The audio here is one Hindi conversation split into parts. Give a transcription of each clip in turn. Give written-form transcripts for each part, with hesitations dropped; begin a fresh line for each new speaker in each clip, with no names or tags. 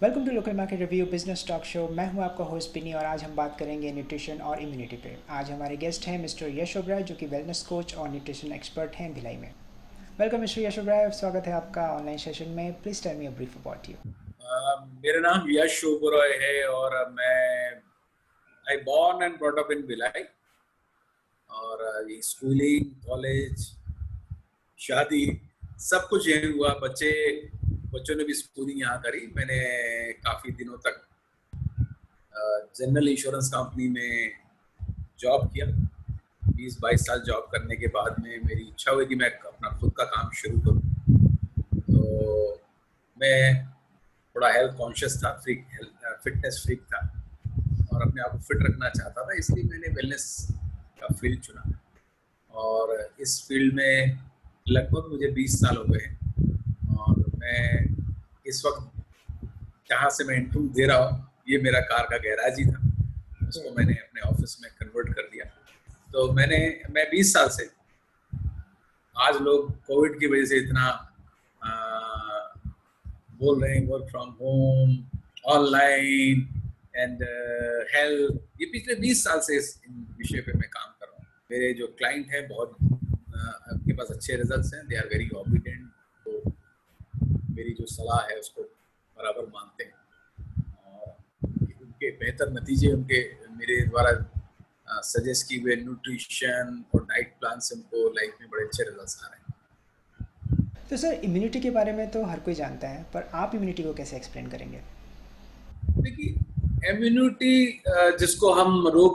Welcome to local market review business talk show. मैं हूं आपका होस्ट पिनी और आज हम बात करेंगे न्यूट्रिशन और इम्यूनिटी पे। आज हमारे गेस्ट हैं मिस्टर यश ओबराय जो कि वेलनेस कोच और न्यूट्रिशन एक्सपर्ट हैं भिलाई में। वेलकम मिस्टर यश ओबराय, स्वागत है आपका ऑनलाइन सेशन में। Please tell me a brief about you.
मेरा नाम यश ओबराय है और मैं I born and brought up in Bhilai और ये स्कूलिंग, कॉलेज, शादी सब कुछ यहीं हुआ। बच्चों ने भी स्कूलिंग यहाँ करी। मैंने काफ़ी दिनों तक जनरल इंश्योरेंस कंपनी में जॉब किया। 20-22 साल जॉब करने के बाद में मेरी इच्छा हुई कि मैं अपना खुद का काम शुरू करूँ। तो मैं थोड़ा हेल्थ कॉन्शियस था, फिटनेस फ्रीक था और अपने आप को फिट रखना चाहता था, इसलिए मैंने वेलनेस का फील्ड चुना। और इस फील्ड में लगभग मुझे 20 साल हो गए हैं और मैं इस वक्त जहाँ से मैं इंटरव्यू दे रहा हूँ ये मेरा कार का गैराज ही था, उसको मैंने अपने ऑफिस में कन्वर्ट कर दिया। तो मैं 20 साल से, आज लोग कोविड की वजह से इतना बोल रहे हैं work from home, online and health, ये पिछले 20 साल से इस विषय पे मैं काम कर रहा हूँ। मेरे जो क्लाइंट हैं बहुत उनके पास अच्छे रिजल्ट्स हैं, दे आर वेरी ऑबिडेंट, तो मेरी जो सलाह है उसको बराबर मानते हैं और उनके बेहतर नतीजे उनके मेरे द्वारा सजेस्ट किए हुए न्यूट्रिशन और डाइट प्लान से उनको लाइफ में बड़े अच्छे रिजल्ट्स आ रहे हैं।
तो सर, इम्यूनिटी के बारे में तो हर कोई जानता है, पर आप इम्यूनिटी को कैसे एक्सप्लेन करेंगे?
देखिए, इम्यूनिटी जिसको हम रोग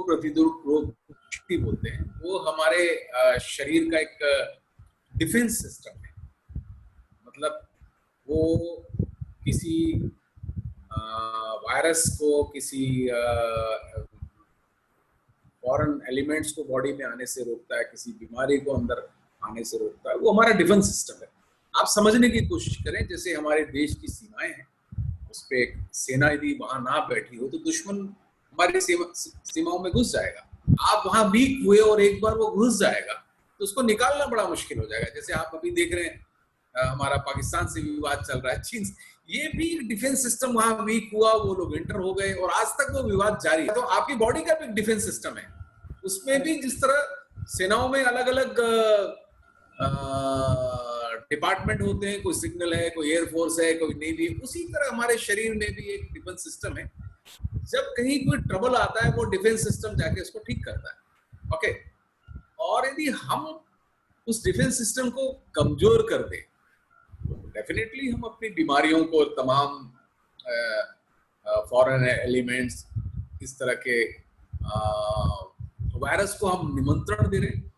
शक्ति बोलते हैं, वो हमारे शरीर का एक डिफेंस सिस्टम है। मतलब वो किसी वायरस को, किसी फॉरेन एलिमेंट्स को बॉडी में आने से रोकता है, किसी बीमारी को अंदर आने से रोकता है। वो हमारा डिफेंस सिस्टम है। आप समझने की कोशिश करें, जैसे हमारे देश की सीमाएं हैं, उस पर एक सेना यदि वहां ना बैठी हो तो दुश्मन हमारी सीमाओं में घुस जाएगा। आप वहां वीक हुए और एक बार वो घुस जाएगा तो उसको निकालना बड़ा मुश्किल हो जाएगा। जैसे आप अभी देख रहे हैं, हमारा पाकिस्तान से विवाद चल रहा है, चीन से, ये भी डिफेंस सिस्टम वहां वीक हुआ, वो लोग एंटर हो गए और आज तक वो विवाद जारी है। तो आपकी बॉडी का भी डिफेंस सिस्टम है, उसमें भी जिस तरह सेनाओं में अलग अलग डिपार्टमेंट होते हैं, कोई सिग्नल है, कोई एयरफोर्स है, कोई नेवी, उसी तरह हमारे शरीर में भी एक डिफेंस सिस्टम है। जब कहीं कोई ट्रबल आता है वो डिफेंस सिस्टम जाके उसको ठीक करता है। ओके, और यदि हम उस डिफेंस सिस्टम को कमजोर कर दें तो डेफिनेटली हम अपनी बीमारियों को, तमाम फॉरेन एलिमेंट्स, इस तरह के वायरस को हम निमंत्रण दे रहे हैं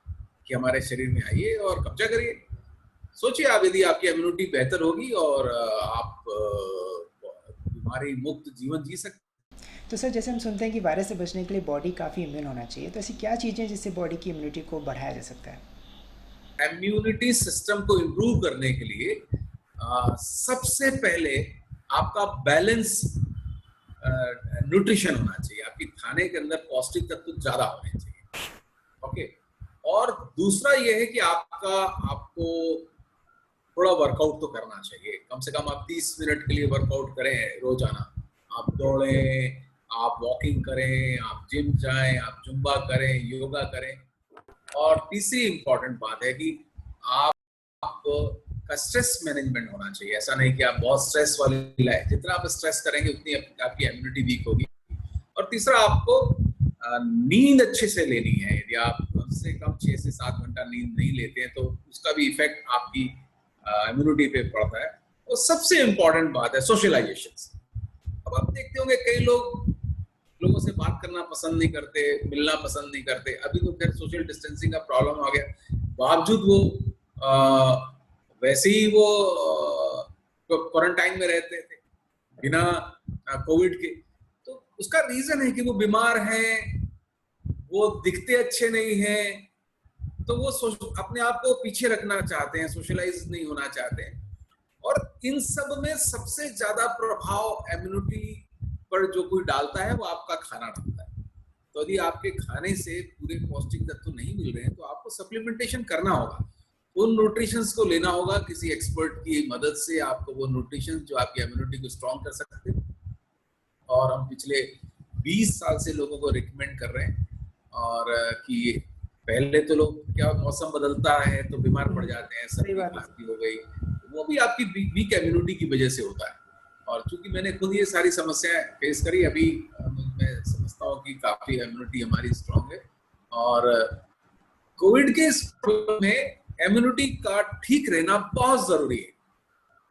कि हमारे शरीर में आइए और कब्जा करिए। सोचिए आप, यदि आपकी इम्यूनिटी बेहतर होगी और आप बीमारी मुक्त जीवन जी सकते।
तो सर, जैसे हम सुनते हैं कि वायरस से बचने के लिए बॉडी काफ़ी इम्यून होना चाहिए, तो ऐसी क्या चीज़ें जिससे बॉडी की इम्यूनिटी को बढ़ाया जा सकता है?
इम्यूनिटी सिस्टम को इम्प्रूव करने के लिए सबसे पहले आपका बैलेंस न्यूट्रिशन होना चाहिए। आपके खाने के अंदर पौष्टिक तत्व ज्यादा होने चाहिए। ओके, और दूसरा यह है कि आपको थोड़ा वर्कआउट तो करना चाहिए। कम से कम आप 30 मिनट के लिए वर्कआउट करें रोजाना। आप दौड़ें, आप वॉकिंग करें, आप जिम जाएं, आप जुम्बा करें, योगा करें। और तीसरी इंपॉर्टेंट बात है कि आपका स्ट्रेस मैनेजमेंट होना चाहिए। ऐसा नहीं कि आप बहुत स्ट्रेस वाली लाइफ, जितना आप स्ट्रेस करेंगे उतनी आपकी इम्यूनिटी वीक होगी। और तीसरा, आपको नींद अच्छे से लेनी है। यदि आप कम से कम 6 से 7 घंटा नींद नहीं लेते हैं तो उसका भी इफेक्ट आपकी इम्यूनिटी पे पड़ता है। और सबसे इंपॉर्टेंट बात है सोशलाइजेशन। अब आप देखते होंगे कई लोगों से बात करना पसंद नहीं करते, मिलना पसंद नहीं करते। अभी तो खैर सोशल डिस्टेंसिंग का प्रॉब्लम आ गया, बावजूद वो वैसे ही वो क्वारंटाइन में रहते थे बिना कोविड के। तो उसका रीजन है कि वो बीमार हैं, वो दिखते अच्छे नहीं हैं, तो वो अपने आप को पीछे रखना चाहते हैं, सोशलाइज नहीं होना चाहते हैं। और इन सब में सबसे ज्यादा प्रभाव इम्यूनिटी पर जो कोई डालता है वो आपका खाना डालता है। तो यदि आपके खाने से पूरे पौष्टिक तत्व नहीं मिल रहे हैं तो आपको सप्लीमेंटेशन करना होगा, उन न्यूट्रिशंस को लेना होगा किसी एक्सपर्ट की मदद से। आपको वो न्यूट्रिशन जो आपकी इम्यूनिटी को स्ट्रॉन्ग कर सकते हैं और हम पिछले 20 साल से लोगों को रिकमेंड कर रहे हैं। और कि पहले तो लोग क्या, मौसम बदलता है तो बीमार पड़ जाते हैं, सर्दी खांसी हो गई, वो भी आपकी वीक इम्यूनिटी की वजह से होता है। और चूंकि मैंने खुद ये सारी समस्याएं फेस करी, अभी मैं समझता हूँ कि काफी इम्यूनिटी हमारी स्ट्रांग है। और कोविड के इस में इम्यूनिटी का ठीक रहना बहुत जरूरी है।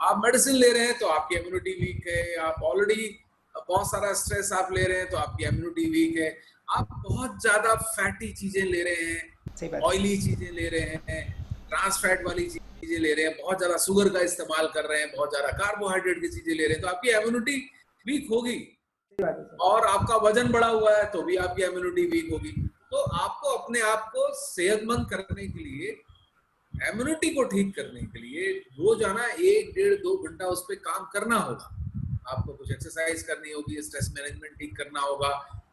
आप मेडिसिन ले रहे हैं तो आपकी इम्यूनिटी वीक है, आप ऑलरेडी बहुत सारा स्ट्रेस आप ले रहे हैं तो आपकी इम्यूनिटी वीक है, आप बहुत ज्यादा फैटी चीजें ले रहे हैं, ऑयली चीजें ले रहे हैं, ट्रांस फैट वाली चीजें ले रहे हैं, बहुत ज्यादा शुगर का इस्तेमाल कर रहे हैं, बहुत ज्यादा कार्बोहाइड्रेट की चीजें ले रहे हैं, तो आपकी इम्यूनिटी वीक होगी। और आपका वजन बढ़ा हुआ है तो भी आपकी इम्यूनिटी वीक होगी। तो आपको अपने आप को सेहतमंद करने के लिए, इम्यूनिटी को ठीक करने के लिए रोजाना 1-1.5-2 घंटा उस पर काम करना होगा। आपको कुछ एक्सरसाइज करनी होगी, स्ट्रेस मैनेजमेंट ठीक करना होगा,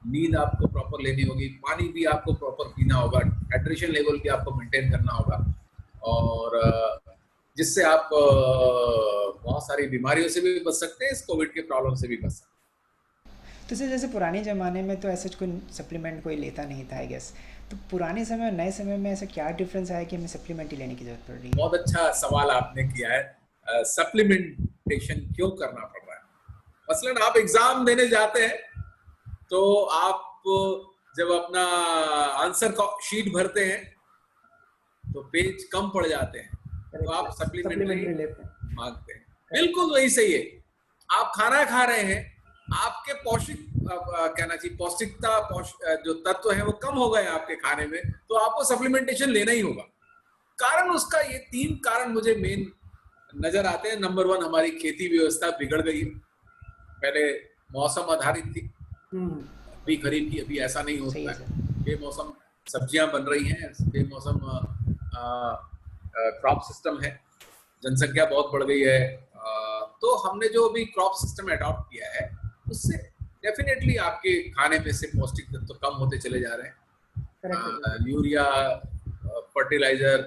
नींद आपको प्रॉपर लेनी होगी, पानी भी आपको प्रॉपर पीना होगा, हाइड्रेशन लेवल भी आपको मेंटेन करना होगा, और जिससे आप बहुत सारी बीमारियों से भी बच सकते हैं, इस कोविड के प्रॉब्लम से भी बच सकते हैं।
तो सर जैसे पुराने ज़माने में तो ऐसा कोई सप्लीमेंट कोई लेता नहीं था आई गेस, तो पुराने समय और नए समय में ऐसा क्या डिफरेंस आया कि हमें सप्लीमेंट ही लेने की जरूरत पड़ रही है?
बहुत अच्छा सवाल आपने किया है। सप्लीमेंटेशन क्यों करना पड़ रहा है? मसलन आप एग्जाम देने जाते हैं तो आप जब अपना आंसर शीट भरते हैं तो पेज कम पड़ जाते हैं, तो आप सप्लीमेंट्री मांगते हैं। बिल्कुल वही सही है। आप खाना खा रहे हैं, आपके पौष्टिकता जो तत्व है वो कम हो गए आपके खाने में, तो आपको सप्लीमेंटेशन लेना ही होगा। कारण उसका ये 3 कारण मुझे मेन नजर आते हैं। नंबर 1, हमारी खेती व्यवस्था बिगड़ गई है। पहले मौसम आधारित थी, अभी खरीफ की, अभी ऐसा नहीं होता है। बेमौसम सब्जियां बन रही हैं, बेमौसम क्रॉप सिस्टम है, जनसंख्या बहुत बढ़ गई है, तो हमने जो भी क्रॉप सिस्टम अडॉप्ट किया है उससे डेफिनेटली आपके खाने में से पौष्टिक तत्व कम होते चले जा रहे हैं। यूरिया, फर्टिलाइजर,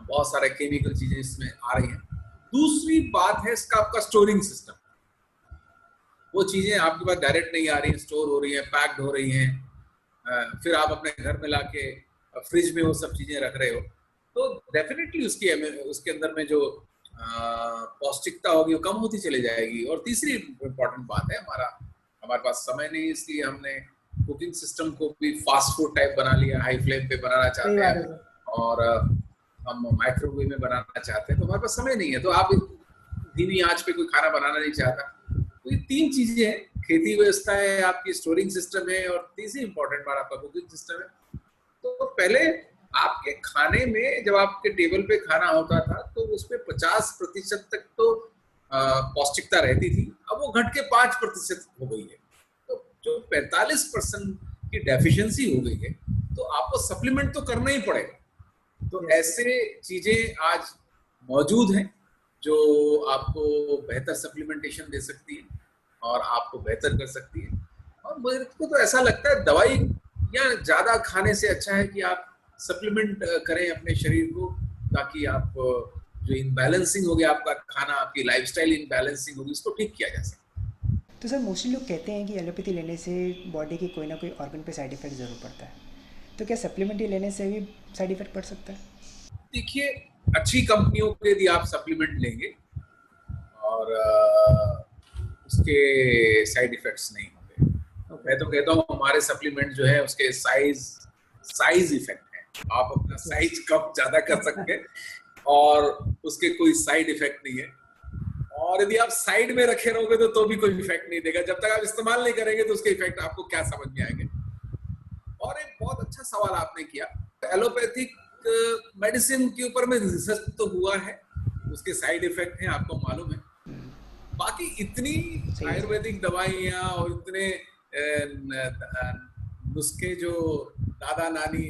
बहुत सारे केमिकल चीजें इसमें आ रही हैं। दूसरी बात है इसका आपका स्टोरिंग सिस्टम। वो चीजें आपके पास डायरेक्ट नहीं आ रही हैं, स्टोर हो रही हैं, पैक्ड हो रही हैं, फिर आप अपने घर में लाके फ्रिज में वो सब चीजें रख रहे हो, तो डेफिनेटली उसके अंदर में जो पौष्टिकता होगी वो कम होती चली जाएगी। और तीसरी इम्पोर्टेंट बात है, हमारे पास समय नहीं, इसलिए हमने कुकिंग सिस्टम को भी फास्ट फूड टाइप बना लिया, हाई फ्लेम पे बनाना चाहते हैं और हम माइक्रोवेव में बनाना चाहते हैं, तो हमारे पास समय नहीं है, तो आप धीमी आंच पे कोई खाना बनाना नहीं चाहता। तो ये 3 चीजें हैं, खेती व्यवस्था है, आपकी स्टोरिंग सिस्टम है, और तीसरी इंपॉर्टेंट बात आपका कुकिंग सिस्टम है। तो पहले आपके खाने में जब आपके टेबल पे खाना होता था तो उसमें 50% तक तो पौष्टिकता रहती थी, अब वो घट के 5% हो गई है, तो जो 45% की डेफिशिएंसी हो गई है, तो आपको सप्लीमेंट तो करना ही पड़ेगा। तो ऐसे चीजें आज मौजूद हैं जो आपको बेहतर सप्लीमेंटेशन दे सकती है और आपको बेहतर कर सकती है। और मुझे तो ऐसा लगता है दवाई या ज्यादा खाने से अच्छा है कि आप सप्लीमेंट करें अपने शरीर को, ताकि आप जो इनबैलेंसिंग हो गया आपका खाना, आपकी लाइफस्टाइल इनबैलेंसिंग होगी, उसको ठीक किया जा सकता है।
तो सर मोस्टली लोग कहते हैं कि एलोपैथी लेने से बॉडी के कोई ना कोई ऑर्गन पे साइड इफेक्ट ज़रूर पड़ता है, तो क्या सप्लीमेंट लेने से भी साइड इफेक्ट पड़ सकता है?
देखिए, अच्छी कंपनियों के यदि आप सप्लीमेंट लेंगे और उसके साइड इफेक्ट्स नहीं होंगे। मैं तो कहता हूँ हमारे सप्लीमेंट जो है उसके साइज इफेक्ट है, आप अपना साइज कम ज्यादा कर सकते हैं और उसके कोई साइड इफेक्ट नहीं है। और यदि आप साइड में रखे रहोगे तो भी कोई इफेक्ट नहीं देगा, जब तक आप इस्तेमाल नहीं करेंगे तो उसके इफेक्ट आपको क्या समझ में आएंगे। और एक बहुत अच्छा सवाल आपने किया, एलोपैथिक मेडिसिन के ऊपर में रिसर्च तो हुआ है, उसके साइड इफेक्ट हैं आपको मालूम है। बाकी इतनी आयुर्वेदिक दवाइयां और इतने नुस्खे जो दादा नानी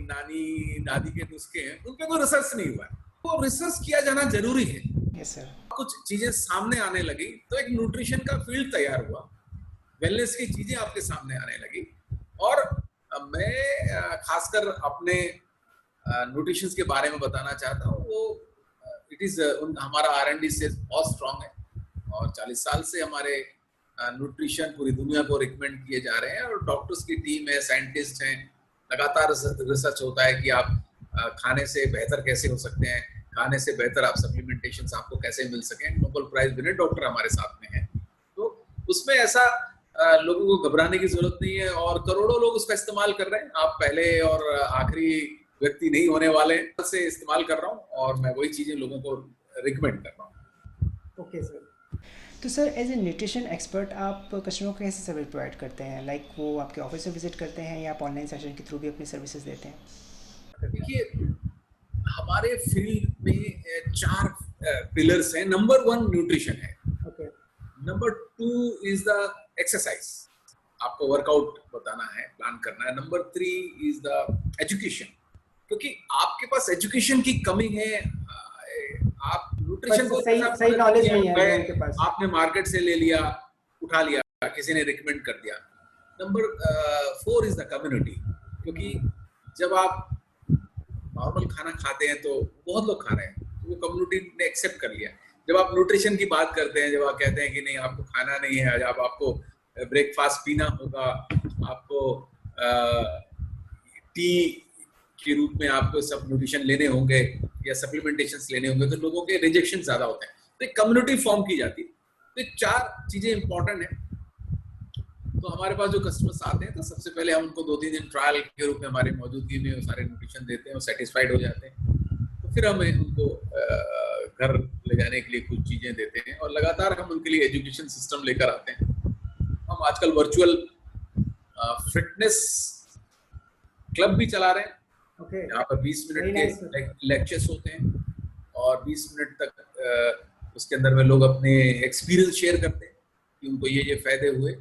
दादी के नुस्खे हैं, उन पे कोई रिसर्च नहीं हुआ है। तो रिसर्च किया जाना जरूरी है।
Yes sir.
कुछ चीजें सामने आने लगी तो एक न्यूट्रिशन का फील्ड तैयार हुआ, वेलनेस की चीजें आपके सामने आने लगी। और मैं खासकर अपने न्यूट्रिशन के बारे में बताना चाहता हूँ, वो इट इज हमारा R&D से बहुत स्ट्रांग है और 40 साल से हमारे न्यूट्रिशन पूरी दुनिया को रिकमेंड किए जा रहे हैं और डॉक्टर्स की टीम है, साइंटिस्ट हैं, लगातार रिसर्च होता है कि आप खाने से बेहतर कैसे हो सकते हैं, खाने से बेहतर आप सप्लीमेंटेशन आपको कैसे मिल सके। नोबेल प्राइज विनर डॉक्टर हमारे साथ में है, तो उसमें ऐसा लोगों को घबराने की जरूरत नहीं है और करोड़ों लोग उसका इस्तेमाल कर रहे हैं। आप पहले और आखिरी व्यक्ति नहीं होने वाले से इस्तेमाल कर रहा हूँ और मैं वही चीजें लोगों को रिकमेंड कर रहा हूँ।
ओके सर, तो sir as a nutrition expert आप कस्टमर को कैसे सर्विस प्रोवाइड करते हैं? लाइक वो आपके ऑफिस में विजिट करते हैं या आप ऑनलाइन सेशन के थ्रू भी अपनी सर्विसेज देते हैं?
देखिए, हमारे फील्ड में 4 पिलर्स हैं। नंबर 1 न्यूट्रिशन है, नंबर 2 इज द एक्सरसाइज, आपको वर्कआउट बताना है, प्लान करना है। नंबर 3 इज द एजुकेशन, क्योंकि आपके पास एजुकेशन की कमी है, आप न्यूट्रिशन को
सही नॉलेज नहीं है उनके पास,
आपने मार्केट से ले लिया, उठा लिया, किसी ने रिकमेंड कर दिया। नंबर 4 इज द कम्युनिटी, क्योंकि जब आप नॉर्मल खाना खाते हैं तो बहुत लोग खा रहे हैं, तो वो कम्युनिटी ने एक्सेप्ट कर लिया। जब आप न्यूट्रिशन की बात करते हैं, जब आप कहते हैं कि नहीं आपको खाना नहीं है, जब आपको ब्रेकफास्ट पीना होगा, आपको टी के रूप में आपको सब न्यूट्रिशन लेने होंगे या सप्लीमेंटेशंस लेने होंगे, तो लोगों के रिजेक्शन ज्यादा होते हैं। तो एक कम्युनिटी फॉर्म की जाती है। तो ये 4 चीजें इंपॉर्टेंट है। तो हमारे पास जो कस्टमर्स आते हैं, तो सबसे पहले हम उनको 2-3 दिन ट्रायल के रूप में हमारे मौजूदगी में सारे न्यूट्रिशन देते हैं, वो सेटिस्फाइड हो जाते हैं। तो फिर हम उनको घर ले जाने के लिए कुछ चीजें देते हैं और लगातार हम उनके लिए एजुकेशन सिस्टम लेकर आते हैं। हम आजकल वर्चुअल फिटनेस क्लब भी चला रहे हैं, यहाँ पर 20 मिनट के लेक्चर्स होते हैं और 20 मिनट तक उसके अंदर में लोग अपने एक्सपीरियंस शेयर करते हैं कि उनको ये फायदे हुए।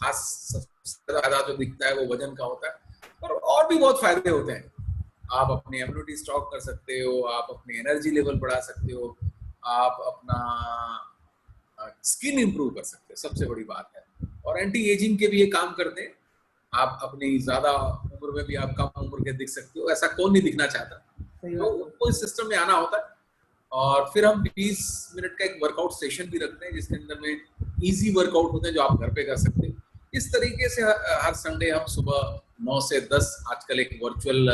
खास सबसे ज्यादा जो दिखता है वो वजन का होता है, और भी बहुत फायदे होते हैं। आप अपनी इम्यूनिटी स्टॉक कर सकते हो, आप अपनी एनर्जी लेवल बढ़ा सकते हो, आप अपना स्किन इंप्रूव कर सकते हो, सबसे बड़ी बात है। और एंटी एजिंग के भी ये काम करते हैं। आप अपनी ज्यादा उम्र में भी आप कम उम्र के दिख सकते हो, ऐसा कौन नहीं दिखना चाहता, तो उनको इस सिस्टम में आना होता है। और फिर हम 20 मिनट का एक वर्कआउट सेशन भी रखते हैं, जिसके अंदर में इजी वर्कआउट होते हैं जो आप घर पे कर सकते हैं। इस तरीके से हर संडे हम सुबह 9 से 10 आजकल एक वर्चुअल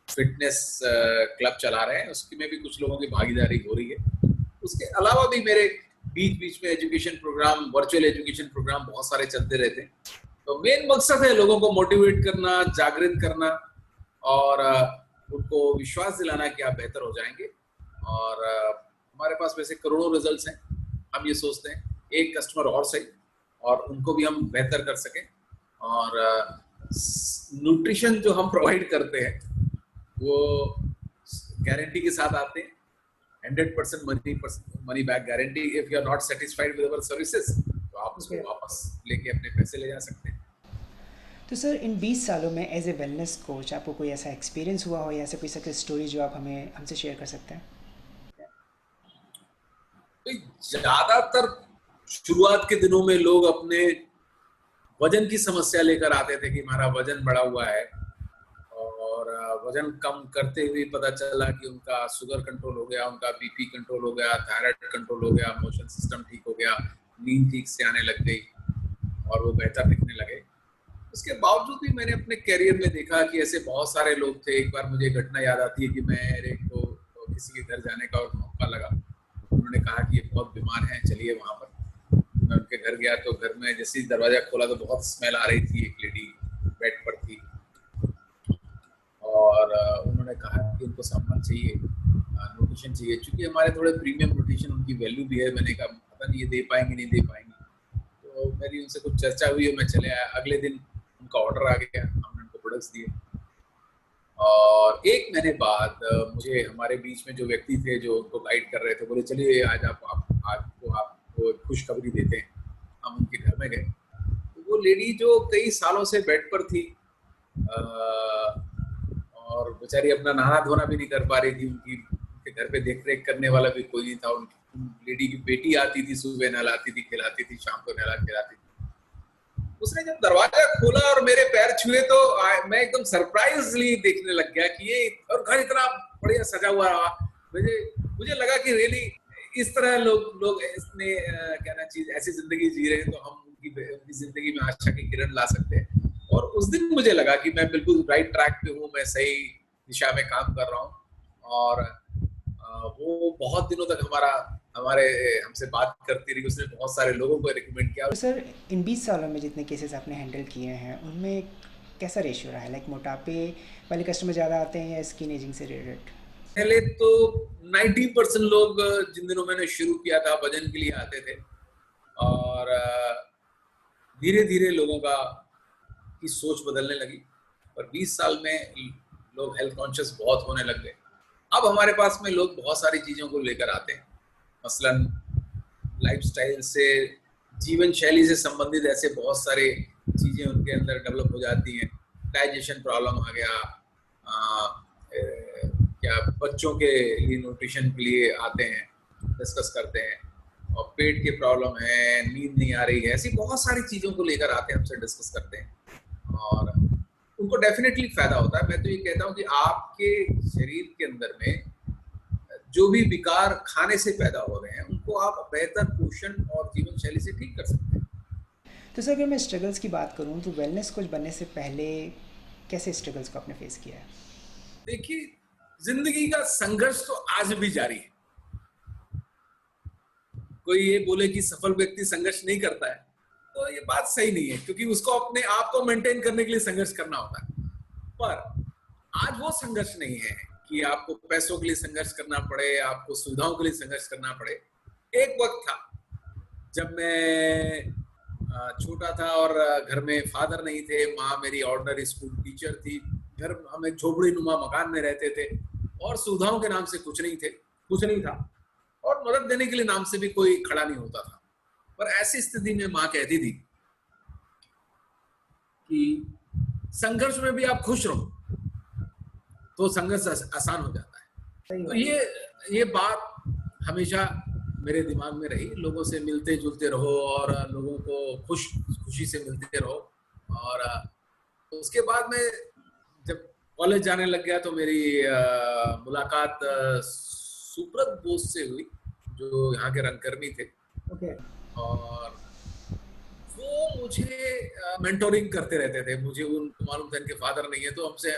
फिटनेस क्लब चला रहे हैं, उसकी में भी कुछ लोगों की भागीदारी हो रही है। उसके अलावा भी मेरे बीच में education programme, virtual education programme बहुत सारे चलते रहते हैं। तो मेन मकसद है लोगों को मोटिवेट करना, जागृत करना और उनको विश्वास दिलाना कि आप बेहतर हो जाएंगे। और हमारे पास वैसे करोड़ों रिजल्ट्स हैं। हम ये सोचते हैं एक कस्टमर और सही, और उनको भी हम बेहतर कर सकें। और न्यूट्रिशन जो हम प्रोवाइड करते हैं वो गारंटी के साथ आते हैं, 100% money back guarantee. If you are not satisfied with our services, तो आप उसको वापस लेके अपने पैसे ले जा सकते हैं।
तो सर इन 20 सालों में एज ए वेलनेस कोच आपको कोई ऐसा एक्सपीरियंस हुआ हो या ऐसा कोई सक्सेस स्टोरी जो आप हमसे शेयर कर सकते हैं?
ज्यादातर शुरुआत के दिनों में लोग अपने वजन की समस्या लेकर आते थे कि हमारा वजन बढ़ा हुआ है, और वजन कम करते हुए पता चला कि उनका शुगर कंट्रोल हो गया, उनका बीपी कंट्रोल हो गया, थायराइड कंट्रोल हो गया, मोशन सिस्टम ठीक हो गया, नींद ठीक से आने लग गई और वो बेहतर दिखने लगे। उसके बावजूद भी मैंने अपने कैरियर में देखा कि ऐसे बहुत सारे लोग थे। एक बार मुझे घटना याद आती है कि मेरे को किसी के घर जाने का मौका लगा। उन्होंने कहा कि ये बहुत बीमार हैं, चलिए वहां पर। मैं उनके घर गया तो घर में जैसे ही दरवाजा खोला तो बहुत स्मेल आ रही थी। एक लेडी बेड पर थी और उन्होंने कहा कि उनको सामान चाहिए, न्यूट्रिशन चाहिए। चूंकि हमारे थोड़े प्रीमियम न्यूट्रिशन, उनकी वैल्यू भी है। मैंने कहा पता नहीं ये दे पाएंगे नहीं दे पाएंगे। तो मेरी उनसे कुछ चर्चा हुई और मैं चले आया। अगले दिन उनका ऑर्डर आ गया, हमने उनको प्रोडक्ट्स दिए। और 1 महीने बाद मुझे हमारे बीच में जो व्यक्ति थे जो उनको गाइड कर रहे थे, बोले चलिए आज आपको खुशखबरी देते हैं। हम उनके घर में गए तो वो लेडी जो कई सालों से बेड पर थी और बेचारी अपना नहाना धोना भी नहीं कर पा रही थी, उनके घर पे देख रेख करने वाला भी कोई नहीं था। उनकी लेडी की बेटी आती थी, सुबह नहलाती थी, खिलाती थी, शाम को खिलाती थी। उसने जब दरवाजा खोला और मेरे पैर छुए तो मैं एकदम सरप्राइजली देखने लग गया कि ये, और घर इतना बढ़िया सजा हुआ रहा। मुझे लगा कि रियली इस तरह लोग इसने क्या ना चीज ऐसी जिंदगी जी रहे हैं, तो हम उनकी जिंदगी में आशा की किरण ला सकते हैं। और उस दिन मुझे लगा कि मैं बिल्कुल राइट ट्रैक पे हूँ, मैं सही दिशा में काम कर रहा हूँ। और वो बहुत दिनों तक हमारे हमसे बात करती रही, उसने बहुत सारे लोगों को रिकमेंड किया।
तो सर, इन 20 सालों में जितने केसेस आपने हैंडल किए हैं उनमें कैसा रेशियो रहा है? लाइक मोटापे वाले कस्टमर ज़्यादा आते हैं या स्किन एजिंग से रिलेटेड?
पहले तो 90% लोग जिन दिनों मैंने शुरू किया था वजन के लिए आते थे, और धीरे धीरे लोगों की सोच बदलने लगी। और 20 साल में लोग हेल्थ कॉन्शियस बहुत होने लग गए। अब हमारे पास में लोग बहुत सारी चीज़ों को लेकर आते हैं, मसलन लाइफस्टाइल से, जीवन शैली से संबंधित ऐसे बहुत सारे चीज़ें उनके अंदर डेवलप हो जाती हैं। डाइजेशन प्रॉब्लम आ गया, क्या बच्चों के लिए न्यूट्रिशन के लिए आते हैं, डिस्कस करते हैं, और पेट के प्रॉब्लम है, नींद नहीं आ रही है, ऐसी बहुत सारी चीज़ों को लेकर आते हैं, हमसे डिस्कस करते हैं, और उनको डेफिनेटली फायदा होता है। मैं तो ये कहता हूँ कि आपके शरीर के अंदर में जो भी विकार खाने से पैदा हो रहे हैं उनको आप बेहतर पोषण और जीवन शैली से ठीक कर सकते हैं।
तो सर, अगर मैं स्ट्रगल्स की बात करूं तो वेलनेस कोच बनने से पहले कैसे स्ट्रगल्स को आपने फेस किया है?
देखिए, जिंदगी का संघर्ष तो आज भी जारी है। कोई ये बोले कि सफल व्यक्ति संघर्ष नहीं करता है तो ये बात सही नहीं है, क्योंकि उसको अपने आप को मेंटेन करने के लिए संघर्ष करना होता है। पर आज वो संघर्ष नहीं है कि आपको पैसों के लिए संघर्ष करना पड़े, आपको सुविधाओं के लिए संघर्ष करना पड़े। एक वक्त था जब मैं छोटा था और घर में फादर नहीं थे, माँ मेरी ऑर्डिनरी स्कूल टीचर थी, घर हम एक झोपड़ी नुमा मकान में रहते थे, और सुविधाओं के नाम से कुछ नहीं था, और मदद देने के लिए नाम से भी कोई खड़ा नहीं होता था। पर ऐसी स्थिति में माँ कहती थी कि संघर्ष में भी आप खुश रहो तो संघर्ष आसान हो जाता है। तो ये बात हमेशा मेरे दिमाग में रही। लोगों से मिलते जुलते रहो और लोगों को खुशी से मिलते रहो। और उसके बाद में जब कॉलेज जाने लग गया तो मेरी मुलाकात सुब्रत बोस से हुई, जो यहाँ के रंगकर्मी थे। और वो मुझे मेंटोरिंग करते रहते थे। मुझे उनको मालूम था इनके फादर नहीं है, तो हमसे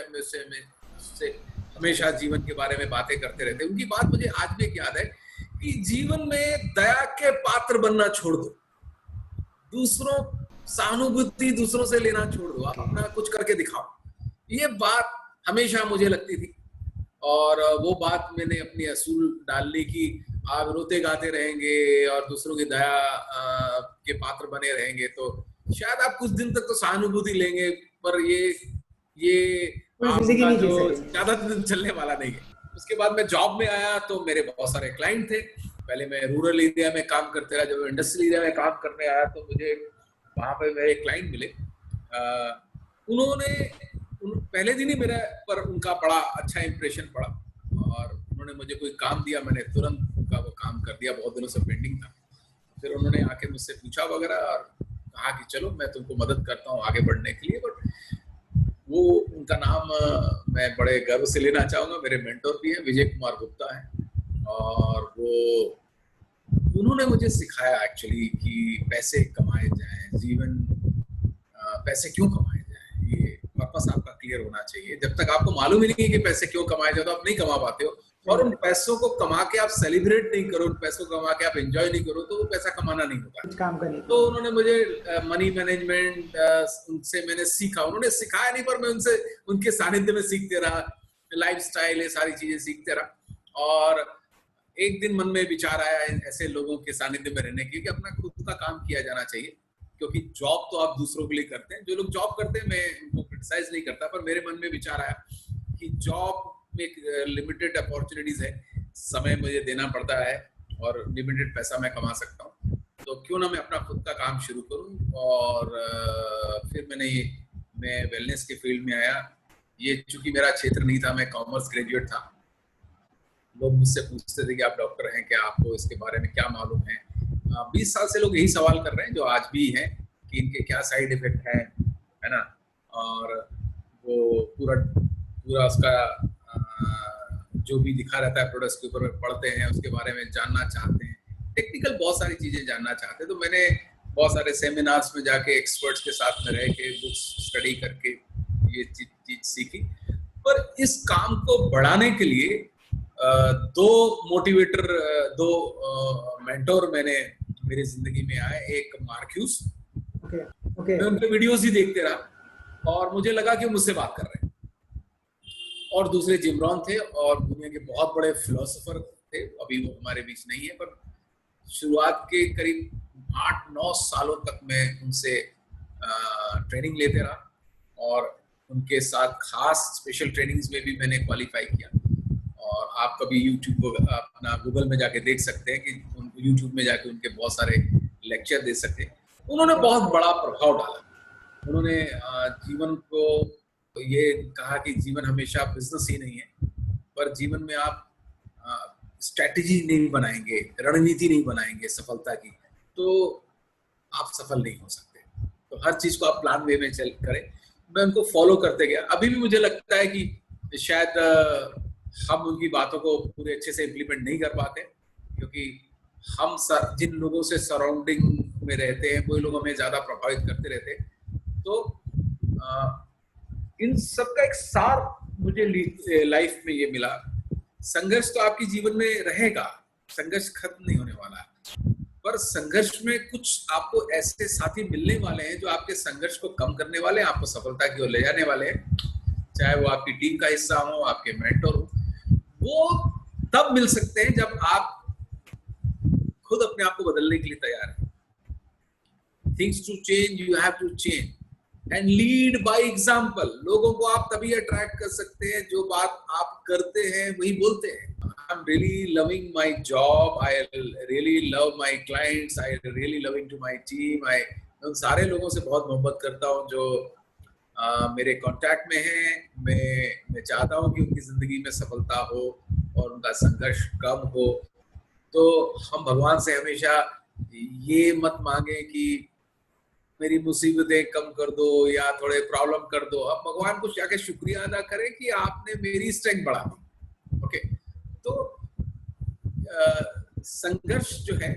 हमेशा जीवन के बारे में बातें करते रहते। उनकी बात मुझे आज भी याद है कि जीवन में दया के पात्र बनना छोड़ दो, सहानुभूति दूसरों से लेना छोड़ दो, आप अपना कुछ करके दिखाओ। ये बात हमेशा मुझे लगती थी, और वो बात मैंने अपनी असूल डालने की। आप रोते गाते रहेंगे और दूसरों की दया के पात्र बने रहेंगे तो शायद आप कुछ दिन तक तो सहानुभूति लेंगे, पर ये आपका जो ज्यादा दिन चलने वाला नहीं है। उसके बाद मैं जॉब में आया तो मेरे बहुत सारे क्लाइंट थे। पहले मैं रूरल एरिया में काम करते रहा, जब इंडस्ट्रियल एरिया में काम करने आया तो मुझे वहां पे मेरे क्लाइंट मिले। पहले दिन ही मेरे पर उनका बड़ा अच्छा इंप्रेशन पड़ा, और उन्होंने मुझे कोई काम दिया, मैंने तुरंत उनका वो काम कर दिया, बहुत दिनों से पेंडिंग था। फिर उन्होंने आके मुझसे पूछा वगैरह और कहा कि चलो मैं तुमको मदद करता हूँ आगे बढ़ने के लिए। बट वो उनका नाम मैं बड़े गर्व से लेना चाहूँगा, मेरे मेंटोर भी हैं, विजय कुमार गुप्ता हैं। और उन्होंने मुझे सिखाया एक्चुअली कि पैसे कमाए जाएं, जीवन पैसे क्यों कमाए जाएं, ये पर्पस आपका क्लियर होना चाहिए। जब तक आपको मालूम ही नहीं है कि पैसे क्यों कमाए जाए तो आप नहीं कमा पाते हो। और उन पैसों को कमा के आप सेलिब्रेट नहीं करो, उन पैसों को कमा के आप एंजॉय नहीं करो, तो वो पैसा कमाना नहीं होता
काम करने।
तो उन्होंने मुझे मनी मैनेजमेंट उनसे मैंने सीखा। उन्होंने सिखाया नहीं, पर मैं उनके सानिध्य में सीखते रहा, लाइफस्टाइल ये सारी चीजें सीखते रहा। और एक दिन मन में विचार आया ऐसे लोगों के सानिध्य में रहने के कि अपना खुद का काम किया जाना चाहिए, क्योंकि जॉब तो आप दूसरों के लिए करते हैं। जो लोग जॉब करते हैं मैं उनको क्रिटिसाइज नहीं करता, पर मेरे मन में विचार आया कि जॉब में लिमिटेड अपॉर्चुनिटीज है, समय मुझे देना पड़ता है और लिमिटेड पैसा मैं कमा सकता हूँ, तो क्यों ना मैं अपना खुद का काम शुरू करूँ। और फिर मैं वेलनेस के फील्ड में आया। ये चूंकि मेरा क्षेत्र नहीं था, मैं कॉमर्स ग्रेजुएट था। लोग मुझसे पूछते थे कि आप डॉक्टर हैं क्या, आपको इसके बारे में क्या मालूम है। 20 साल से लोग यही सवाल कर रहे हैं जो आज भी हैं कि इनके क्या साइड इफेक्ट है ना। और वो पूरा उसका जो भी दिखा रहता है प्रोडक्ट्स के ऊपर पढ़ते हैं, उसके बारे में जानना चाहते हैं, टेक्निकल बहुत सारी चीजें जानना चाहते हैं। तो मैंने बहुत सारे सेमिनार्स में जाके एक्सपर्ट्स के साथ में रह के बुक्स स्टडी करके ये चीज सीखी। पर इस काम को बढ़ाने के लिए दो मोटिवेटर, दो मेंटोर मैंने मेरी जिंदगी में आए। एक मार्क्यूस, मैं उनके वीडियोस ही देखते रहा और मुझे लगा कि मुझसे बात कर रहे हैं। और दूसरे जिम रॉन थे और दुनिया के बहुत बड़े फिलोसोफर थे, अभी वो हमारे बीच नहीं है, पर शुरुआत के करीब 8-9 सालों तक मैं उनसे ट्रेनिंग लेते रहा और उनके साथ खास स्पेशल ट्रेनिंग्स में भी मैंने क्वालिफाई किया। और आप कभी यूट्यूब अपना गूगल में जाके देख सकते हैं कि यूट्यूब में जाके उनके बहुत सारे लेक्चर दे सकते हैं। उन्होंने बहुत बड़ा प्रभाव डाला। उन्होंने जीवन को ये कहा कि जीवन हमेशा बिजनेस ही नहीं है, पर जीवन में आप स्ट्रैटेजी नहीं बनाएंगे, रणनीति नहीं बनाएंगे सफलता की, तो आप सफल नहीं हो सकते। तो हर चीज को आप प्लान वे में चल करें। मैं उनको फॉलो करते गया। अभी भी मुझे लगता है कि शायद हम उनकी बातों को पूरे अच्छे से इम्प्लीमेंट नहीं कर पाते, क्योंकि हम जिन लोगों से सराउंडिंग में रहते हैं वही लोग हमें ज्यादा प्रभावित करते रहते हैं। तो इन सब का एक सार मुझे लाइफ में ये मिला। संघर्ष तो आपके जीवन में रहेगा, संघर्ष खत्म नहीं होने वाला है, पर संघर्ष में कुछ आपको ऐसे साथी मिलने वाले हैं जो आपके संघर्ष को कम करने वाले हैं, आपको सफलता की ओर ले जाने वाले हैं। चाहे वो आपकी टीम का हिस्सा हो, आपके मेंटर हो, वो तब मिल सकते हैं जब आप खुद अपने आप को बदलने के लिए तैयार हैं। Things to change, you have to change and lead by example. लोगों को आप तभी अट्रैक्ट कर सकते हैं जो बात आप करते हैं वही बोलते हैं। I'm really loving my job. I really love my clients. I really loving to my team. मैं उन सारे लोगों से बहुत मोहब्बत करता हूँ जो मेरे कांटेक्ट में हैं। मैं चाहता हूँ कि उनकी जिंदगी में सफलता हो और उनका संघर्ष कम हो। तो हम भगवान से हमेशा ये मत मांगे कि मेरी मुसीबतें कम कर दो या थोड़े प्रॉब्लम कर दो। अब भगवान को जाके शुक्रिया अदा करें कि आपने मेरी स्ट्रेंथ बढ़ा दी। ओके, तो संघर्ष जो है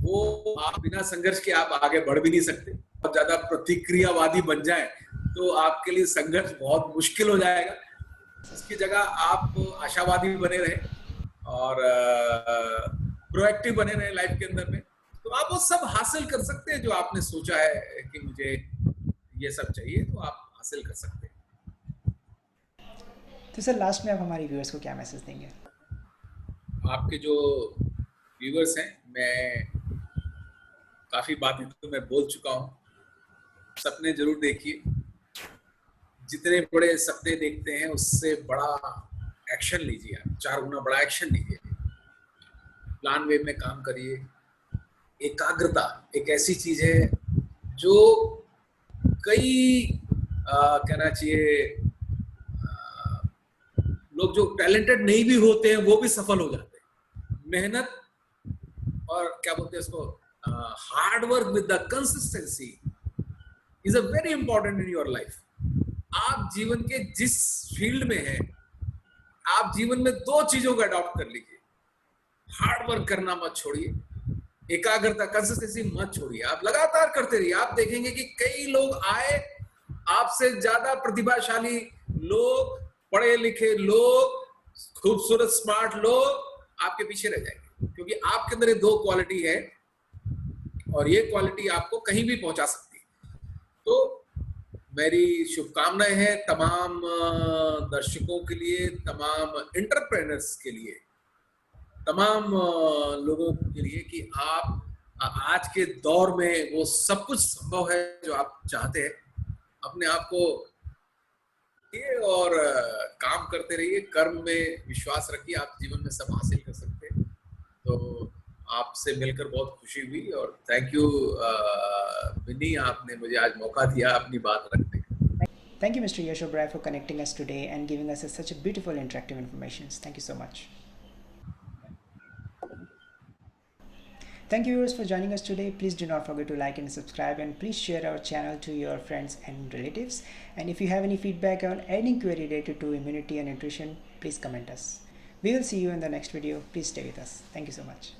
वो आप बिना संघर्ष के आप आगे बढ़ भी नहीं सकते। बहुत ज्यादा प्रतिक्रियावादी बन जाए तो आपके लिए संघर्ष बहुत मुश्किल हो जाएगा। इसकी जगह आप आशावादी बने रहे और प्रोएक्टिव बने रहे लाइफ के अंदर में, तो आप वो सब हासिल कर सकते हैं जो आपने सोचा है कि मुझे ये सब चाहिए, तो आप हासिल कर सकते हैं।
तो सर लास्ट में आप हमारे व्यूअर्स को क्या मैसेज देंगे?
आपके जो व्यूअर्स हैं, मैं काफी बातें तो मैं बोल चुका हूँ। सपने जरूर देखिए, जितने बड़े सपने देखते हैं उससे बड़ा एक्शन लीजिए, आप 4 गुना बड़ा एक्शन लीजिए। प्लान वे में काम करिए। एकाग्रता एक ऐसी चीज है जो कई कहना चाहिए लोग जो टैलेंटेड नहीं भी होते हैं वो भी सफल हो जाते हैं। मेहनत और क्या बोलते हैं उसको, hard work with the consistency is a very important in your life. आप जीवन के जिस फील्ड में हैं, आप जीवन में 2 चीजों को अडॉप्ट कर लीजिए। हार्ड वर्क करना मत छोड़िए, एकाग्रता कंसिस्टेंसी मत छोड़िए। आप लगातार करते रहिए। आप देखेंगे कि कई लोग आए, आपसे ज्यादा प्रतिभाशाली लोग, पढ़े लिखे लोग, खूबसूरत स्मार्ट लोग आपके पीछे रह जाएंगे, क्योंकि आपके अंदर ये 2 क्वालिटी है और ये क्वालिटी आपको कहीं भी पहुंचा सकती है। तो मेरी शुभकामनाएं हैं तमाम दर्शकों के लिए, तमाम एंटरप्रेन्योर्स के लिए, तमाम लोगों के लिए कि आप आज के दौर में वो सब कुछ संभव है जो आप चाहते हैं। अपने आप को और काम करते रहिए, कर्म में विश्वास रखिए, आप जीवन में सब हासिल कर सकते हैं। तो आपसे मिलकर बहुत खुशी हुई और थैंक यू विनी, आपने मुझे आज मौका दिया अपनी बात रखने का।
Thank you, Mr. Yash Oberoi, for connecting us today and giving us such a beautiful interactive information. Thank you so much. Thank you viewers for joining us today. Please do not forget to like and subscribe, and please share our channel to your friends and relatives. And if you have any feedback or any query related to immunity and nutrition, please comment us. We will see you in the next video. Please stay with us. Thank you so much.